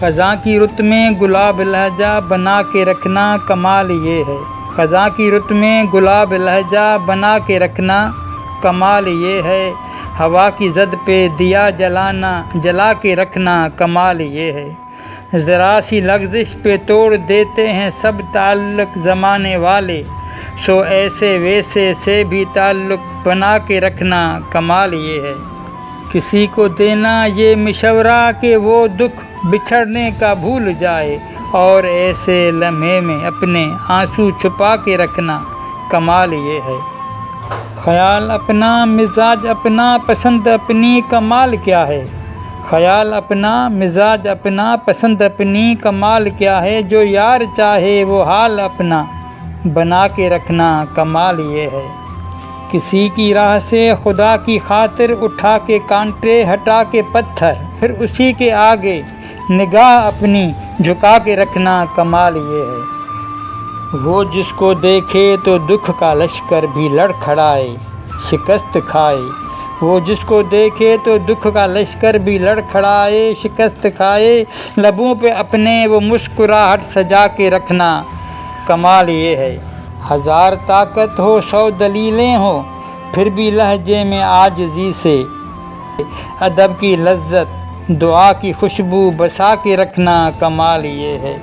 ख़ज़ां की रुत में गुलाब लहजा बना के रखना कमाल ये है। ख़ज़ां की रुत में गुलाब लहजा बना के रखना कमाल ये है। हवा की ज़द पे दिया जलाना जला के रखना कमाल ये है। ज़रा सी लग़ज़िश पे तोड़ देते हैं सब ताल्लुक़ ज़माने वाले, सो ऐसे वैसे से भी ताल्लुक़ बना के रखना कमाल ये है। किसी को देना ये मशवरा कि वो दुख बिछड़ने का भूल जाए, और ऐसे लम्हे में अपने आंसू छुपा के रखना कमाल ये है। ख़याल अपना मिजाज अपना पसंद अपनी कमाल क्या है। ख़याल अपना मिजाज अपना पसंद अपनी कमाल क्या है। जो यार चाहे वो हाल अपना बना के रखना कमाल ये है। किसी की राह से खुदा की खातिर उठा के कांटे हटा के पत्थर, फिर उसी के आगे निगाह अपनी झुका के रखना कमाल ये है। वो जिसको देखे तो दुख का लश्कर भी लड़खड़ाए शिकस्त खाए। वो जिसको देखे तो दुख का लश्कर भी लड़खड़ाए शिकस्त खाए। लबों पे अपने वो मुस्कुराहट सजा के रखना कमाल ये है। हज़ार ताकत हो 100 दलीलें हो, फिर भी लहजे में आजिज़ी से अदब की लज्जत दुआ की खुशबू बसा के रखना कमाल ये है।